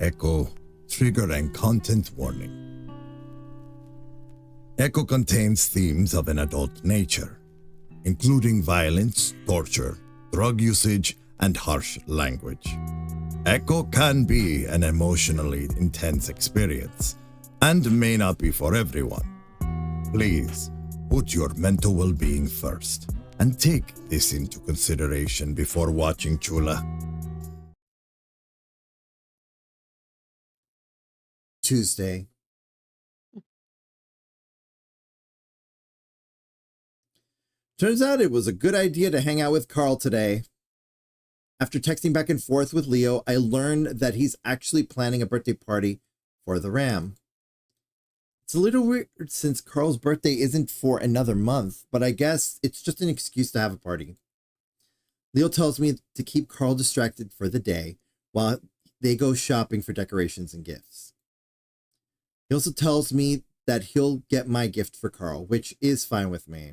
Echo, trigger and content warning. Echo contains themes of an adult nature, including violence, torture, drug usage, and harsh language. Echo can be an emotionally intense experience and may not be for everyone. Please put your mental well-being first and take this into consideration before watching Chula. Tuesday. Turns out it was a good idea to hang out with Carl today. After texting back and forth with Leo, I learned that he's actually planning a birthday party for the Ram. It's a little weird since Carl's birthday isn't for another month, but I guess it's just an excuse to have a party. Leo tells me to keep Carl distracted for the day while they go shopping for decorations and gifts. He also tells me that he'll get my gift for Carl, which is fine with me.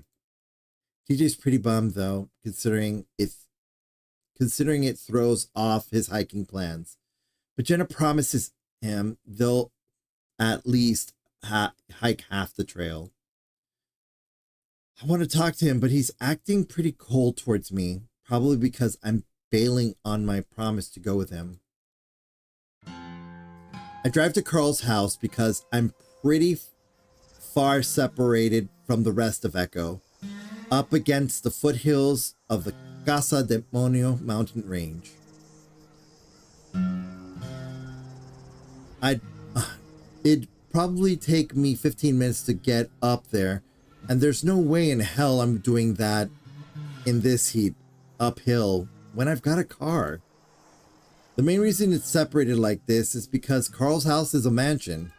TJ's pretty bummed though, considering it throws off his hiking plans. But Jenna promises him they'll at least hike half the trail. I want to talk to him, but he's acting pretty cold towards me, probably because I'm bailing on my promise to go with him. I drive to Carl's house because I'm pretty far separated from the rest of Echo, up against the foothills of the Casa Demonio mountain range. It'd probably take me 15 minutes to get up there, and there's no way in hell I'm doing that in this heat uphill when I've got a car. The main reason it's separated like this is because Carl's house is a mansion.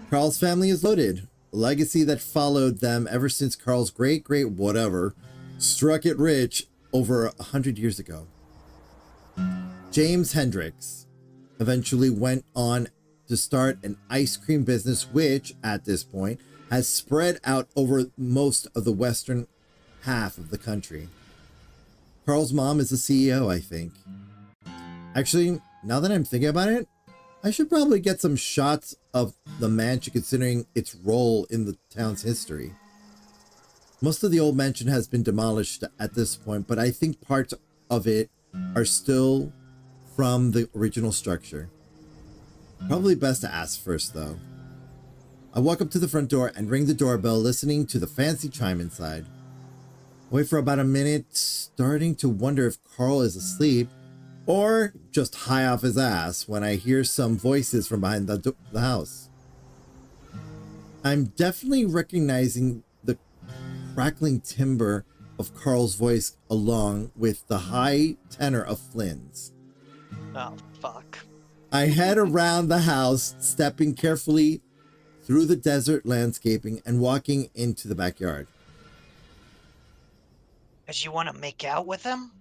Carl's family is loaded, a legacy that followed them ever since Carl's great whatever struck it rich over 100 years ago. James Hendricks eventually went on to start an ice cream business which, at this point, has spread out over most of the western half of the country. Carl's mom is the CEO, I think. Actually, now that I'm thinking about it, I should probably get some shots of the mansion considering its role in the town's history. Most of the old mansion has been demolished at this point, but I think parts of it are still from the original structure. Probably best to ask first, though. I walk up to the front door and ring the doorbell, listening to the fancy chime inside. I wait for about a minute, starting to wonder if Carl is asleep or just high off his ass when I hear some voices from behind the house. I'm definitely recognizing the crackling timbre of Carl's voice along with the high tenor of Flynn's. Oh, fuck. I head around the house, stepping carefully through the desert landscaping and walking into the backyard. As you want to make out with him?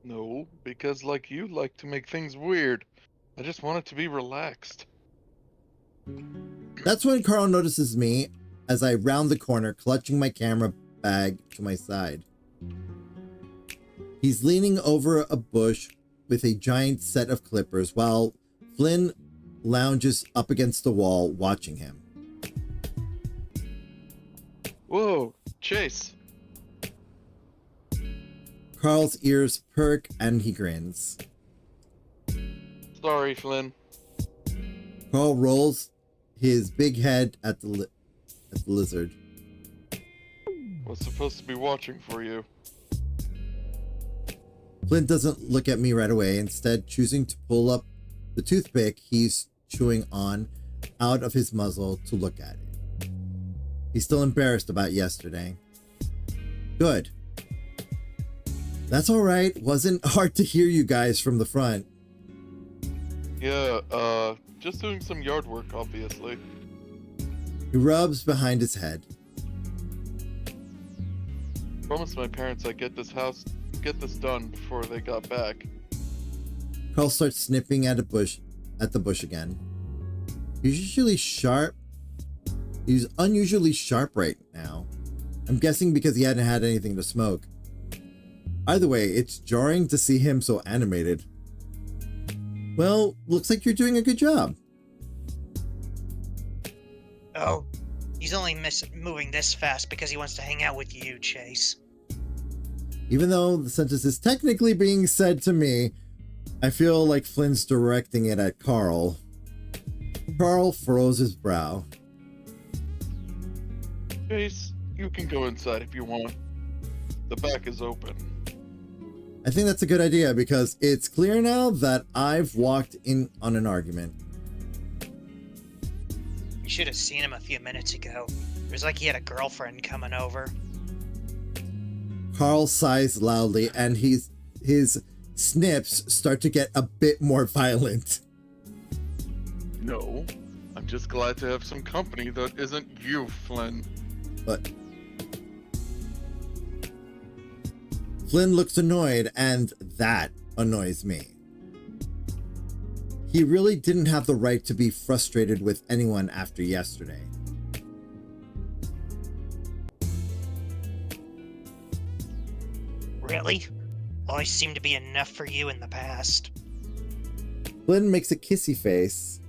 No, because like you like to make things weird. I just want it to be relaxed. That's when Carl notices me as I round the corner, clutching my camera bag to my side. He's leaning over a bush with a giant set of clippers while Flynn lounges up against the wall watching him. Whoa, Chase. Carl's ears perk and he grins. Sorry, Flynn. Carl rolls his big head at the lizard. Was supposed to be watching for you. Flynn doesn't look at me right away, instead choosing to pull up the toothpick he's chewing on out of his muzzle to look at it. He's still embarrassed about yesterday. Good. That's all right. Wasn't hard to hear you guys from the front. Yeah, just doing some yard work, obviously. He rubs behind his head. Promised my parents I'd get this done before they got back. Carl starts snipping at the bush again. He's unusually sharp right now. I'm guessing because he hadn't had anything to smoke. Either way, it's jarring to see him so animated. Well, looks like you're doing a good job. Oh, he's only moving this fast because he wants to hang out with you, Chase. Even though the sentence is technically being said to me, I feel like Flynn's directing it at Carl. Carl furrows his brow. Chase, you can go inside if you want. The back is open. I think that's a good idea because it's clear now that I've walked in on an argument. You should have seen him a few minutes ago. It was like he had a girlfriend coming over. Carl sighs loudly and his snips start to get a bit more violent. No, I'm just glad to have some company that isn't you, Flynn. But Flynn looks annoyed, and that annoys me. He really didn't have the right to be frustrated with anyone after yesterday. Really? Always seemed to be enough for you in the past. Flynn makes a kissy face.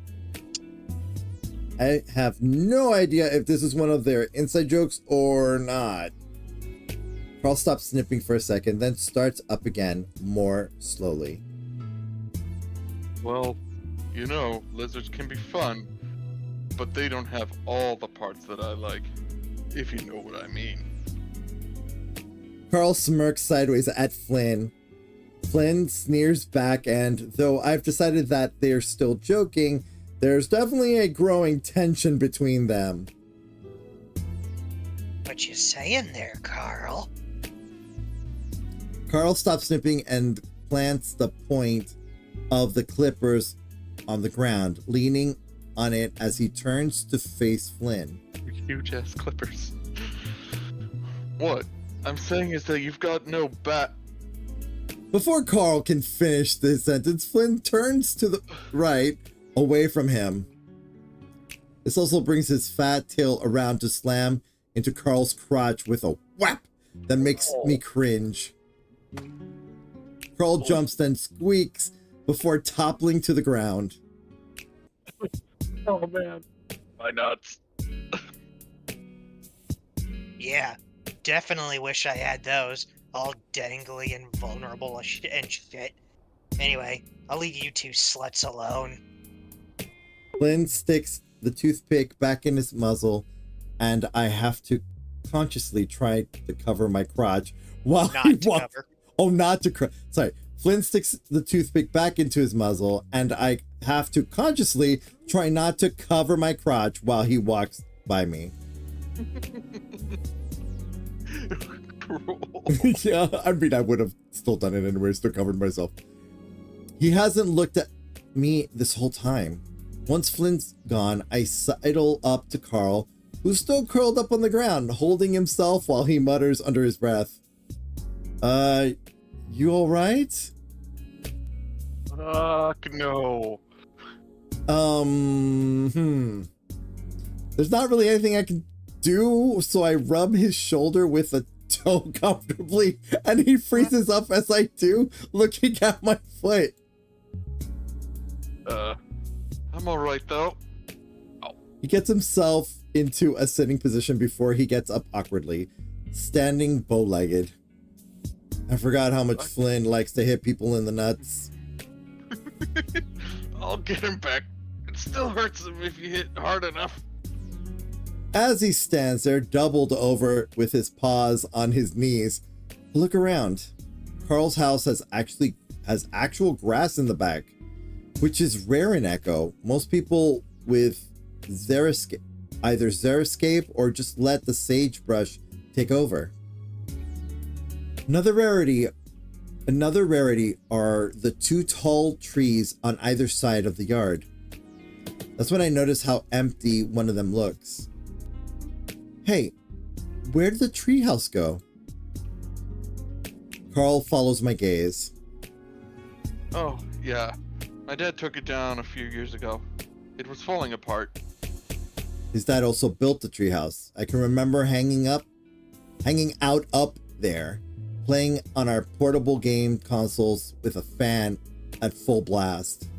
I have no idea if this is one of their inside jokes or not. Carl stops snipping for a second, then starts up again, more slowly. Well, you know, lizards can be fun, but they don't have all the parts that I like, if you know what I mean. Carl smirks sideways at Flynn. Flynn sneers back, and though I've decided that they're still joking, there's definitely a growing tension between them. What you saying there, Carl? Carl stops snipping and plants the point of the clippers on the ground, leaning on it as he turns to face Flynn. Huge ass clippers. What I'm saying is that you've got no bat. Before Carl can finish this sentence, Flynn turns to the right, away from him. This also brings his fat tail around to slam into Carl's crotch with a whap that makes me cringe. Carl jumps, then squeaks before toppling to the ground. Oh man, my nuts. Yeah, definitely wish I had those. All dangly and vulnerable and shit. Anyway, I'll leave you two sluts alone. Flynn sticks the toothpick back in his muzzle, and I have to consciously try to cover my crotch while he walks. Oh, not to sorry. Flynn sticks the toothpick back into his muzzle, and I have to consciously try not to cover my crotch while he walks by me. Yeah, I mean, I would have still done it anyway, still covered myself. He hasn't looked at me this whole time. Once Flynn's gone, I sidle up to Carl, who's still curled up on the ground, holding himself while he mutters under his breath. You all right? No. There's not really anything I can do, so I rub his shoulder with a toe comfortably, and he freezes up as I do, looking at my foot. I'm alright though. He gets himself into a sitting position before he gets up awkwardly, standing bow-legged. I forgot how much Flynn likes to hit people in the nuts. I'll get him back. It still hurts him if you hit hard enough. As he stands there, doubled over with his paws on his knees, I look around. Carl's house has actual grass in the back, which is rare in Echo. Most people with either Xeriscape or just let the sagebrush take over. Another rarity are the two tall trees on either side of the yard. That's when I notice how empty one of them looks. Hey, where did the treehouse go? Carl follows my gaze. Oh, yeah. My dad took it down a few years ago. It was falling apart. His dad also built the treehouse. I can remember hanging out up there, playing on our portable game consoles with a fan at full blast.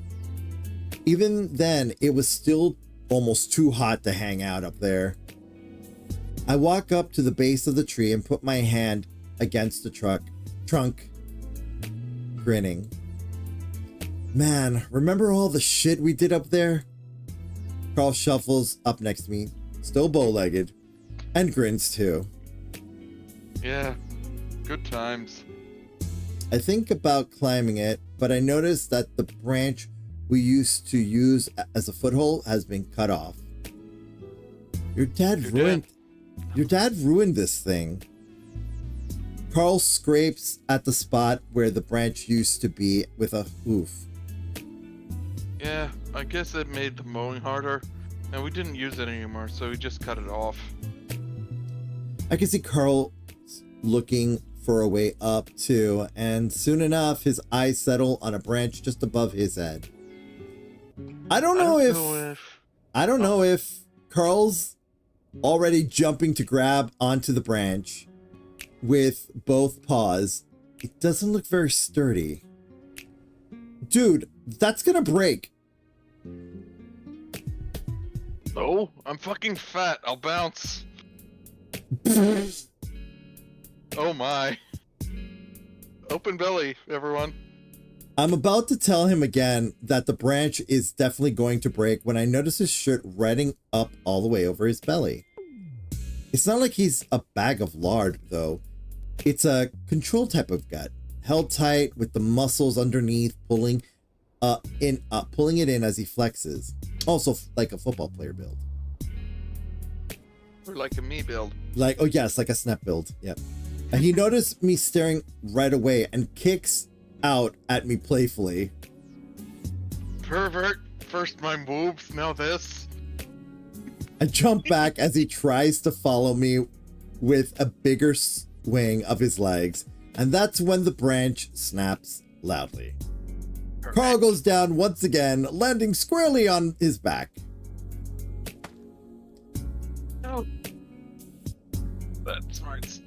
Even then, it was still almost too hot to hang out up there. I walk up to the base of the tree and put my hand against the trunk, grinning. Man, remember all the shit we did up there? Carl shuffles up next to me, still bow-legged, and grins too. Yeah, good times. I think about climbing it, but I notice that the branch we used to use as a foothold has been cut off. Your dad ruined this thing. Carl scrapes at the spot where the branch used to be with a hoof. Yeah, I guess it made the mowing harder, and we didn't use it anymore, so we just cut it off. I can see Carl looking for a way up too, and soon enough his eyes settle on a branch just above his head. I don't know if Carl's already jumping to grab onto the branch with both paws. It doesn't look very sturdy. Dude, that's gonna break. No, I'm fucking fat. I'll bounce. Oh my. Open belly, everyone. I'm about to tell him again that the branch is definitely going to break when I notice his shirt running up all the way over his belly. It's not like he's a bag of lard, though. It's a control type of gut, held tight with the muscles underneath pulling it in as he flexes. Also like a football player build. Or like a me build. Like, oh yes, like a snap build. Yep. And he noticed me staring right away and kicks out at me playfully. Pervert. First my moves, now this. I jump back as he tries to follow me with a bigger swing of his legs, and that's when the branch snaps loudly. Perfect. Carl goes down once again, landing squarely on his back. Oh. That's right.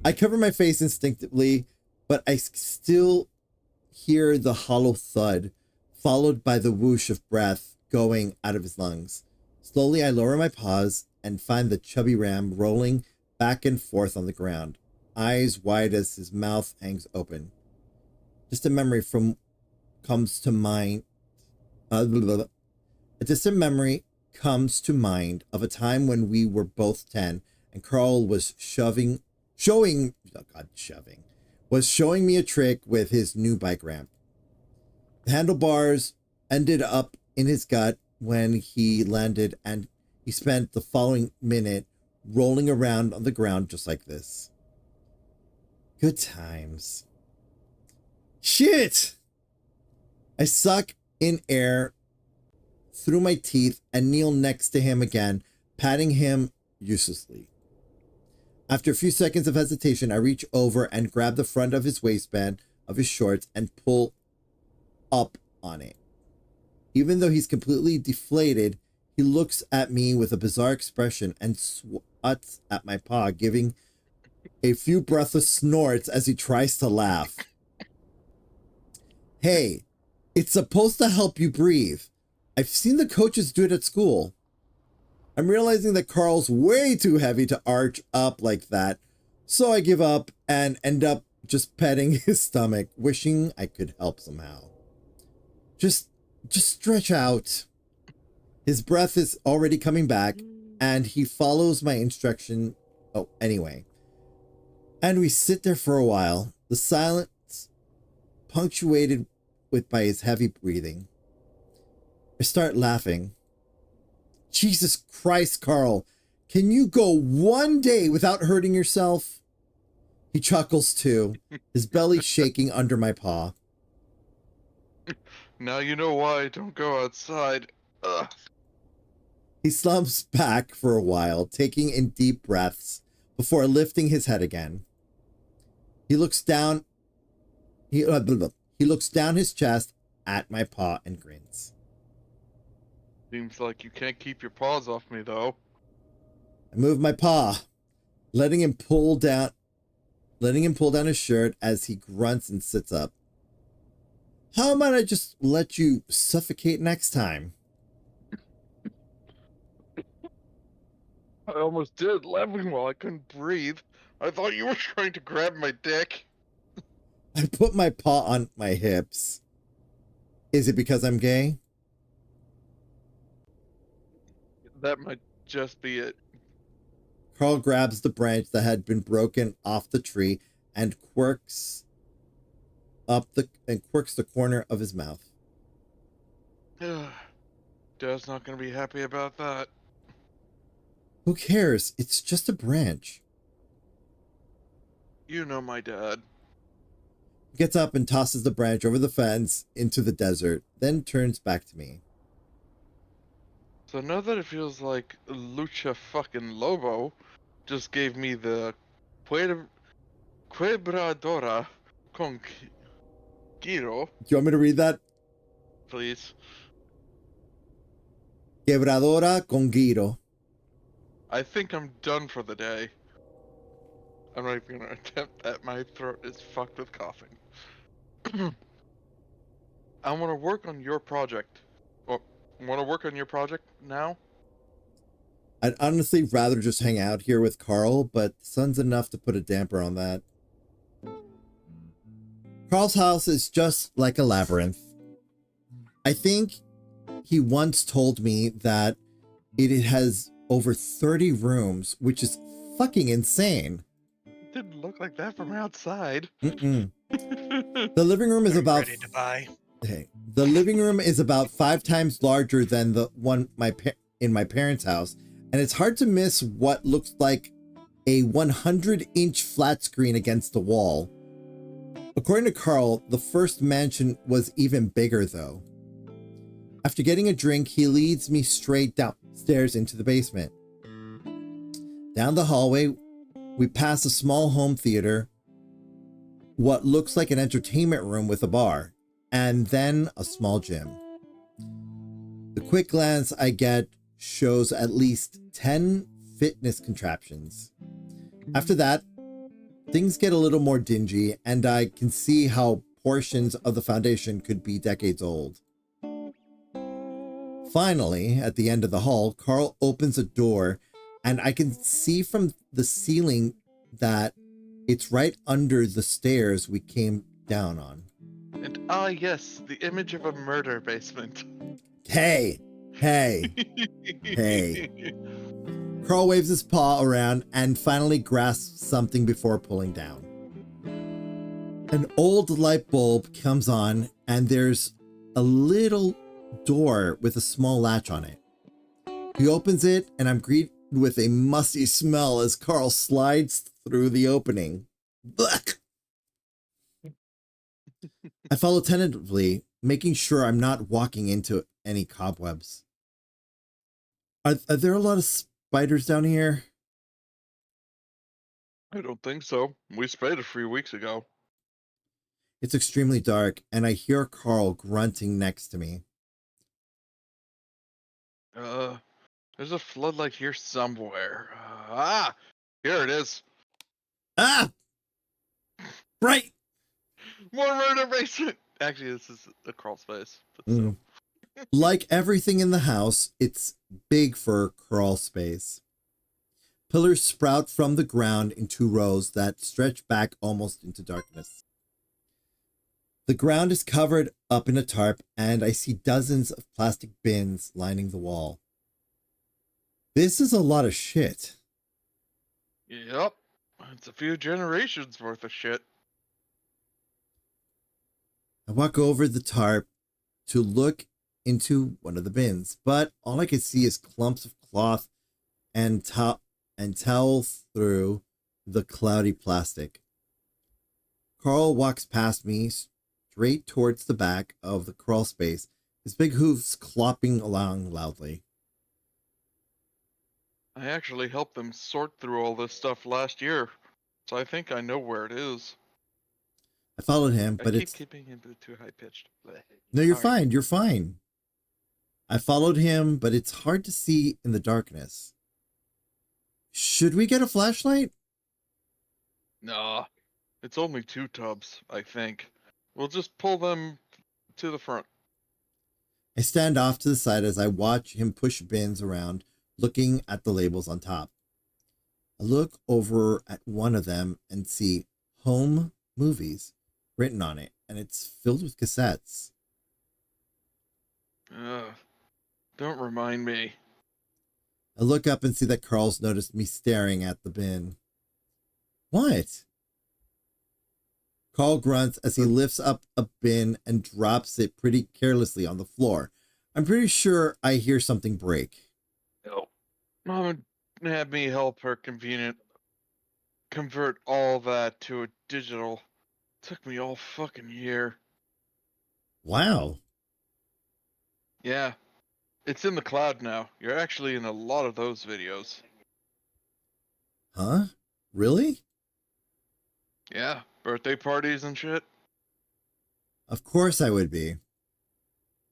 I cover my face instinctively, but I still hear the hollow thud, followed by the whoosh of breath going out of his lungs. Slowly, I lower my paws and find the chubby ram rolling back and forth on the ground, eyes wide as his mouth hangs open. Just a memory comes to mind. A distant memory comes to mind of a time when we were both 10 and Carl was showing me a trick with his new bike ramp. The handlebars ended up in his gut when he landed, and he spent the following minute rolling around on the ground just like this. Good times. Shit! I suck in air through my teeth and kneel next to him again, patting him uselessly. After a few seconds of hesitation, I reach over and grab the front of his waistband of his shorts and pull up on it. Even though he's completely deflated, he looks at me with a bizarre expression and swats at my paw, giving a few breathless snorts as he tries to laugh. Hey, it's supposed to help you breathe. I've seen the coaches do it at school. I'm realizing that Carl's way too heavy to arch up like that, so I give up and end up just petting his stomach, wishing I could help somehow. Just stretch out. His breath is already coming back, and he follows my instruction. Oh, anyway. And we sit there for a while, the silence punctuated by his heavy breathing. I start laughing. Jesus Christ, Carl, can you go one day without hurting yourself? He chuckles too, his belly shaking under my paw. Now you know why I don't go outside. Ugh. He slumps back for a while, taking in deep breaths before lifting his head again. He looks down his chest at my paw and grins. Seems like you can't keep your paws off me, though. I move my paw, letting him pull down his shirt as he grunts and sits up. How about I just let you suffocate next time? I almost did, laughing while I couldn't breathe. I thought you were trying to grab my dick. I put my paw on my hips. Is it because I'm gay? That might just be it. Carl grabs the branch that had been broken off the tree and quirks the corner of his mouth. Dad's not gonna be happy about that. Who cares? It's just a branch. You know my dad. He gets up and tosses the branch over the fence into the desert, then turns back to me. So now that it feels like Lucha fucking Lobo just gave me the Quebradora con Giro, Do you want me to read that? please. Quebradora con giro. I think I'm done for the day. I'm not even gonna attempt that. My throat is fucked with coughing. I want to work on your project. Well, want to work on your project now? I'd honestly rather just hang out here with Carl, but the sun's enough to put a damper on that. Carl's house is just like a labyrinth. I think he once told me that it has over 30 rooms, which is fucking insane. It didn't look like that from outside. The living room is I'm about ready to buy. the living room is about 5 times larger than the one in my parents' house, and it's hard to miss what looks like a 100-inch flat screen against the wall. According to Carl, the first mansion was even bigger though. After getting a drink, he leads me straight downstairs into the basement. Down the hallway, we pass a small home theater, what looks like an entertainment room with a bar, and then a small gym. The quick glance I get shows at least 10 fitness contraptions. After that, things get a little more dingy, and I can see how portions of the foundation could be decades old. Finally, at the end of the hall, Carl opens a door, and I can see from the ceiling that it's right under the stairs we came down on. And yes, the image of a murder basement. Hey! Hey! Carl waves his paw around and finally grasps something before pulling down. An old light bulb comes on, and there's a little door with a small latch on it. He opens it, and I'm greeted with a musty smell as Carl slides through the opening. Blech! I follow tentatively, making sure I'm not walking into any cobwebs. Are there a lot of spiders down here? I don't think so. We sprayed a few weeks ago. It's extremely dark, and I hear Carl grunting next to me. There's a floodlight here somewhere. Here it is. Ah! Right! More murder basement! Actually, this is a crawl space. But so. Like everything in the house, it's big for a crawl space. Pillars sprout from the ground in 2 rows that stretch back almost into darkness. The ground is covered up in a tarp, and I see dozens of plastic bins lining the wall. This is a lot of shit. Yep. It's a few generations worth of shit. I walk over the tarp to look into one of the bins, but all I can see is clumps of cloth and towel through the cloudy plastic. Carl walks past me straight towards the back of the crawl space, his big hooves clopping along loudly. I actually helped them sort through all this stuff last year, so I think I know where it is. I followed him, but I keep it's... keeping it too high pitched. No, you're Sorry. fine. You're fine. I followed him, but it's hard to see in the darkness. Should we get a flashlight? Nah, it's only 2 tubs, I think. We'll just pull them to the front. I stand off to the side as I watch him push bins around, looking at the labels on top. I look over at one of them and see home movies written on it, and it's filled with cassettes. Ugh. Don't remind me. I look up and see that Carl's noticed me staring at the bin. What? Carl grunts as he lifts up a bin and drops it pretty carelessly on the floor. I'm pretty sure I hear something break. No. Mama had me help her convert all that to a digital. Took me all fucking year. Wow. Yeah. It's in the cloud now. You're actually in a lot of those videos. Huh? Really? Yeah. Birthday parties and shit. Of course I would be.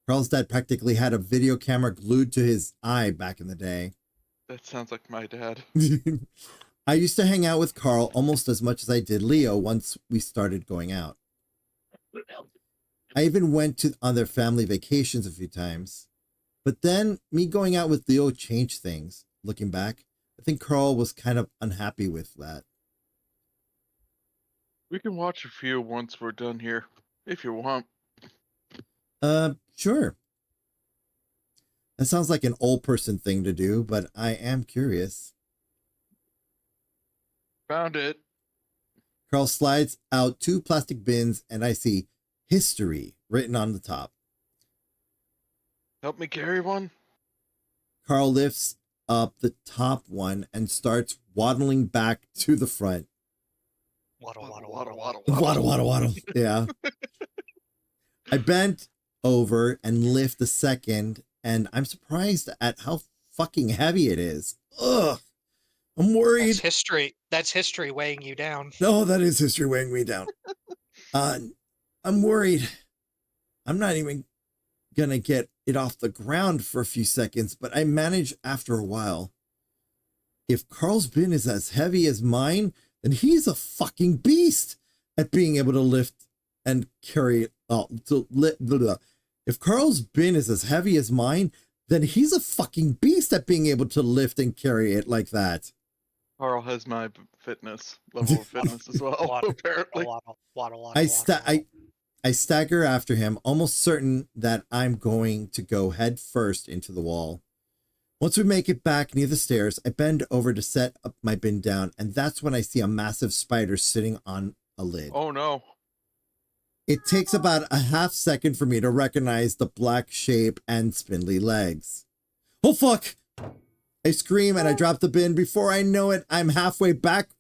Carl's dad practically had a video camera glued to his eye back in the day. That sounds like my dad. I used to hang out with Carl almost as much as I did Leo once we started going out. I even went on their family vacations a few times. But then me going out with Leo changed things. Looking back, I think Carl was kind of unhappy with that. We can watch a few once we're done here, if you want. Sure. That sounds like an old person thing to do, but I am curious. Found it. Carl slides out 2 plastic bins and I see history written on the top. Help me carry one? Carl lifts up the top one and starts waddling back to the front. Waddle, waddle, Waddle, waddle, waddle, Waddle, waddle, waddle. Yeah. I bent over and lift the second, and I'm surprised at how fucking heavy it is. Ugh. I'm worried. That's history. That's history weighing you down. No, that is history weighing me down. I'm worried. I'm not even gonna get it off the ground for a few seconds, but I manage after a while. If Carl's bin is as heavy as mine, then he's a fucking beast at being able to lift and carry it. If Carl's bin is as heavy as mine, then he's a fucking beast at being able to lift and carry it like that. Carl has my fitness, level of fitness as well, Waddle, apparently. waddle, waddle, waddle, I stagger after him, almost certain that I'm going to go head first into the wall. Once we make it back near the stairs, I bend over to set up my bin down, and that's when I see a massive spider sitting on a lid. Oh no. It takes about a half second for me to recognize the black shape and spindly legs. Oh fuck! I scream and I drop the bin. Before I know it, I'm halfway back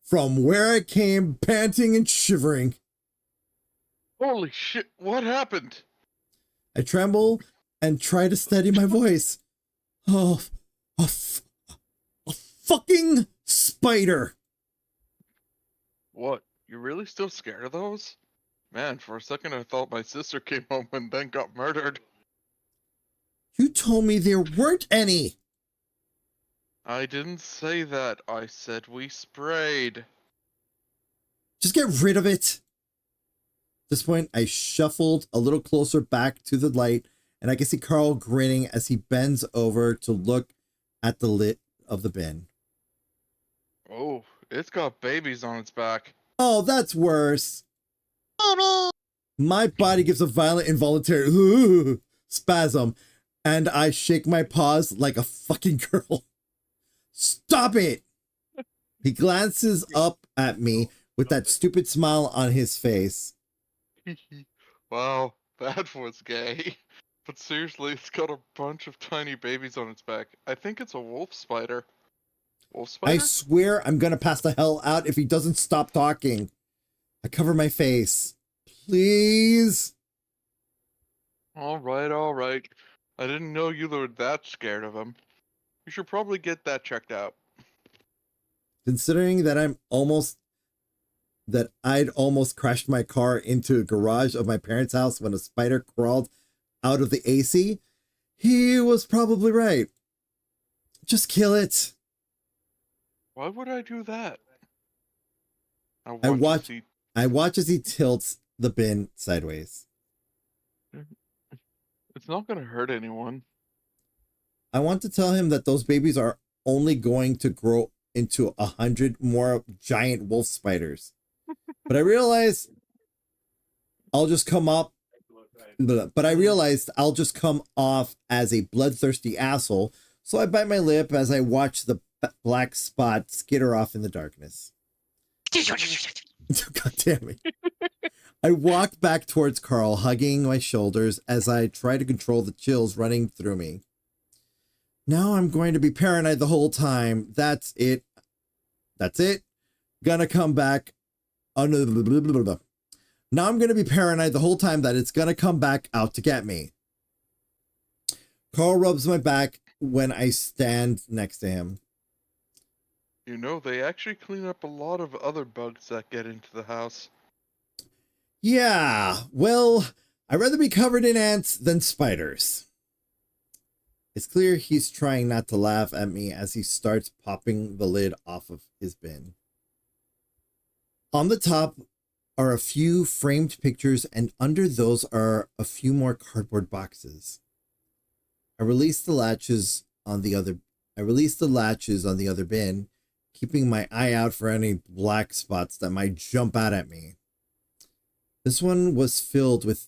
from where I came, panting and shivering. Holy shit, what happened? I tremble and try to steady my voice. Oh, a fucking spider! What? You're really still scared of those? Man, for a second I thought my sister came home and then got murdered. You told me there weren't any! I didn't say that. I said we sprayed. Just get rid of it! At this point, I shuffled a little closer back to the light, and I can see Carl grinning as he bends over to look at the lid of the bin. Oh, it's got babies on its back. Oh, that's worse. My body gives a violent involuntary spasm, and I shake my paws like a fucking girl. Stop it! He glances up at me with that stupid smile on his face. Wow, that was gay. But seriously, it's got a bunch of tiny babies on its back. I think it's a wolf spider. Wolf spider? I swear I'm gonna pass the hell out if he doesn't stop talking. I cover my face. Please? Alright, alright. I didn't know you were that scared of him. You should probably get that checked out. Considering that I'd almost crashed my car into a garage of my parents' house when a spider crawled out of the AC, he was probably right. Just kill it. Why would I do that? I watch as he tilts the bin sideways. It's not gonna hurt anyone. I want to tell him that those babies are only going to grow into 100 more giant wolf spiders. But I realize I'll just come up. But I realized I'll just come off as a bloodthirsty asshole. So I bite my lip as I watch the black spot skitter off in the darkness. God damn it. I walk back towards Carl, hugging my shoulders as I try to control the chills running through me. Now I'm going to be paranoid the whole time. That's it. That's it. Gonna come back. Oh, no. Now I'm going to be paranoid the whole time that it's going to come back out to get me. Carl rubs my back when I stand next to him. You know, they actually clean up a lot of other bugs that get into the house. Yeah, well, I'd rather be covered in ants than spiders. It's clear he's trying not to laugh at me as he starts popping the lid off of his bin. On the top are a few framed pictures, and under those are a few more cardboard boxes. I release the latches on the other bin, keeping my eye out for any black spots that might jump out at me. This one was filled with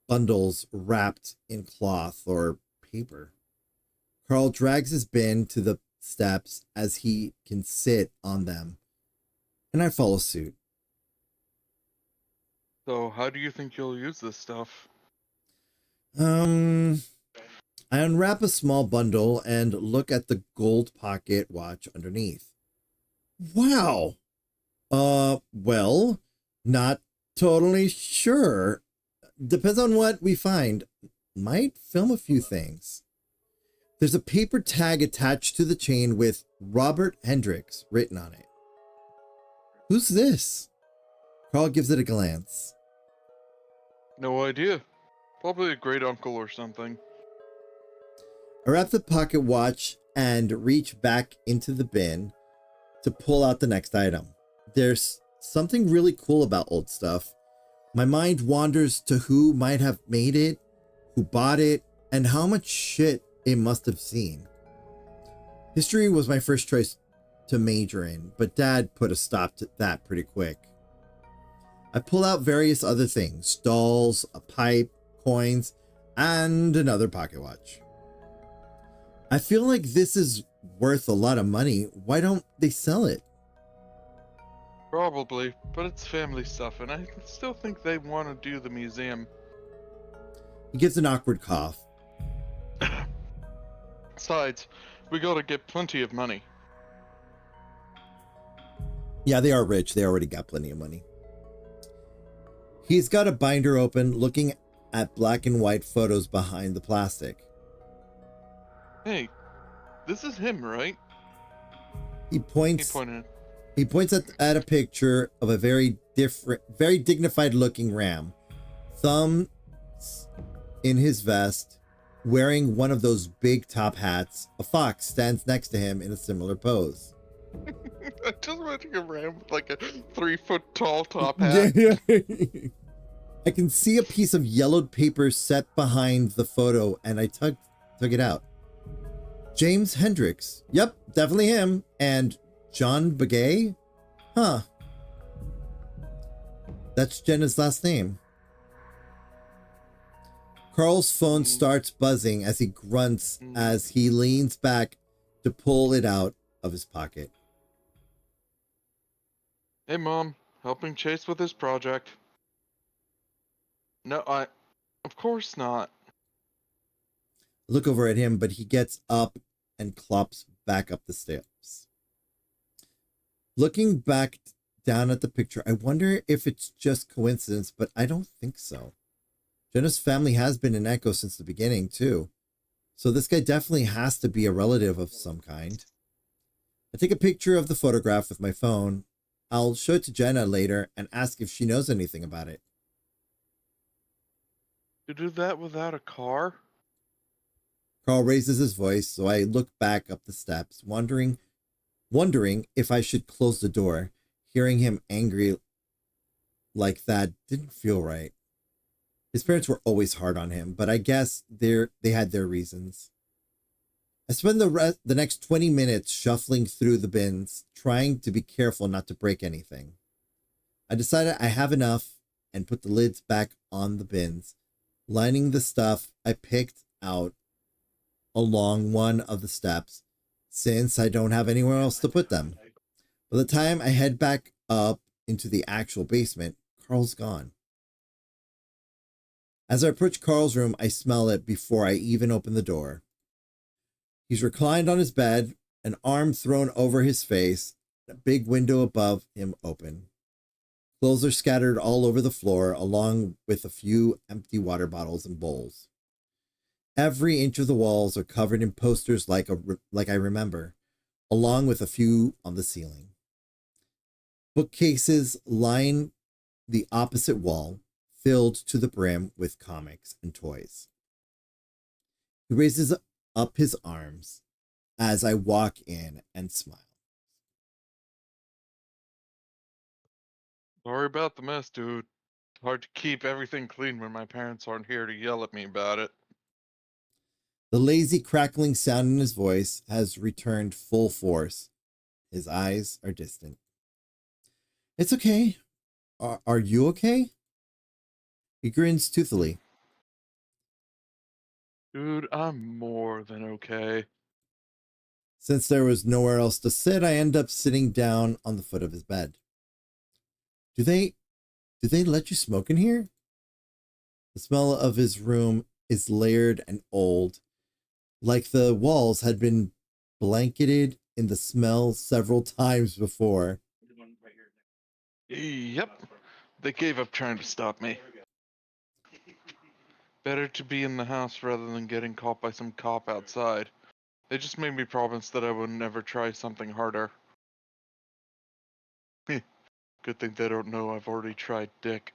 bundles wrapped in cloth or paper. Carl drags his bin to the steps as he can sit on them, and I follow suit. So, how do you think you'll use this stuff? I unwrap a small bundle and look at the gold pocket watch underneath. Wow. Well, not totally sure. Depends on what we find. Might film a few things. There's a paper tag attached to the chain with Robert Hendricks written on it. Who's this? Carl gives it a glance. No idea. Probably a great uncle or something. I wrap the pocket watch and reach back into the bin to pull out the next item. There's something really cool about old stuff. My mind wanders to who might have made it, who bought it, and how much shit it must have seen. History was my first choice to major in, but Dad put a stop to that pretty quick. I pull out various other things, dolls, a pipe, coins, and another pocket watch. I feel like this is worth a lot of money. Why don't they sell it? Probably, but it's family stuff, and I still think they want to do the museum. He gives an awkward cough. Besides, we gotta get plenty of money. Yeah, they are rich. They already got plenty of money. He's got a binder open, looking at black and white photos behind the plastic. Hey, this is him, right? He He points pointed. at a picture of a very dignified looking ram, thumbs in his vest, wearing one of those big top hats. A fox stands next to him in a similar pose. I just imagine a ram with like a 3-foot tall top hat. I can see a piece of yellowed paper set behind the photo, and I took it out. James Hendricks. Yep, definitely him. And John Begay? Huh. That's Jenna's last name. Carl's phone starts buzzing as he grunts as he leans back to pull it out of his pocket. Hey, Mom, helping Chase with his project. No, of course not. Look over at him, but he gets up and clops back up the steps. Looking back down at the picture, I wonder if it's just coincidence, but I don't think so. Jenna's family has been in Echo since the beginning, too. So this guy definitely has to be a relative of some kind. I take a picture of the photograph with my phone. I'll show it to Jenna later and ask if she knows anything about it. To do that without a car? Carl raises his voice, so I look back up the steps, wondering if I should close the door. Hearing him angry like that didn't feel right. His parents were always hard on him, but I guess they had their reasons. I spend the next 20 minutes shuffling through the bins, trying to be careful not to break anything. I decided I have enough and put the lids back on the bins, lining the stuff I picked out along one of the steps, since I don't have anywhere else to put them. By the time I head back up into the actual basement, Carl's gone. As I approach Carl's room, I smell it before I even open the door. He's reclined on his bed, an arm thrown over his face, and a big window above him open. Clothes are scattered all over the floor, along with a few empty water bottles and bowls. Every inch of the walls are covered in posters like I remember, along with a few on the ceiling. Bookcases line the opposite wall, filled to the brim with comics and toys. He raises up his arms as I walk in and smile. Sorry about the mess, dude. Hard to keep everything clean when my parents aren't here to yell at me about it. The lazy crackling sound in his voice has returned full force. His eyes are distant. It's okay. Are you okay? He grins toothily. Dude, I'm more than okay. Since there was nowhere else to sit, I end up sitting down on the foot of his bed. Do they let you smoke in here? The smell of his room is layered and old, like the walls had been blanketed in the smell several times before. Yep. They gave up trying to stop me. Better to be in the house rather than getting caught by some cop outside. They just made me promise that I would never try something harder. Good thing they don't know I've already tried dick.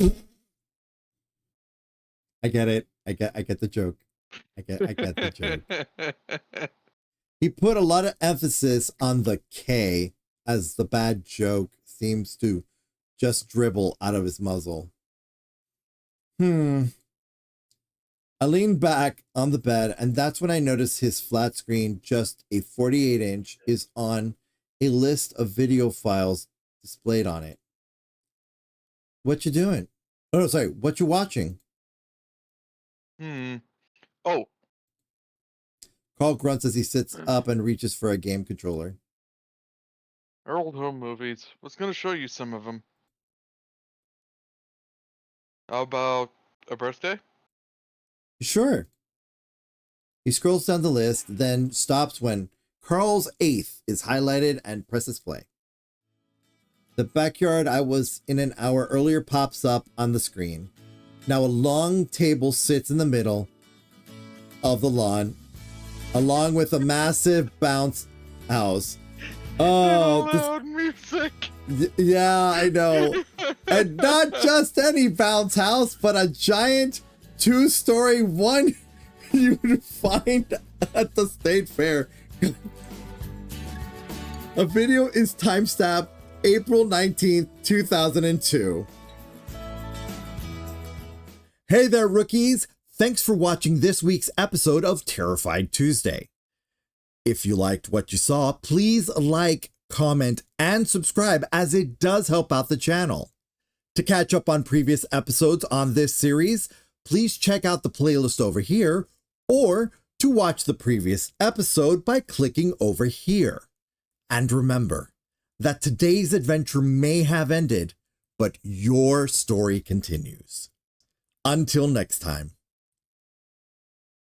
I get it. I get the joke. I get the joke. He put a lot of emphasis on the K, as the bad joke seems to just dribble out of his muzzle. I lean back on the bed, and that's when I notice his flat screen, just a 48-inch, is on a list of video files displayed on it. What you doing? Oh, no, sorry. What you watching? Oh. Carl grunts as he sits up and reaches for a game controller. Our old home movies. Was gonna show you some of them. How about a birthday? Sure. He scrolls down the list, then stops when Carl's 8th is highlighted and presses play. The backyard I was in an hour earlier pops up on the screen. Now a long table sits in the middle of the lawn, along with a massive bounce house. Oh, loud music. Yeah, I know. And not just any bounce house, but a giant 2-story one you would find at the state fair. A video is timestamped April 19th, 2002. Hey there, rookies. Thanks for watching this week's episode of Terrified Tuesday. If you liked what you saw, please like, comment, and subscribe, as it does help out the channel. To catch up on previous episodes on this series, please check out the playlist over here, or to watch the previous episode by clicking over here. And remember that today's adventure may have ended, but your story continues. Until next time.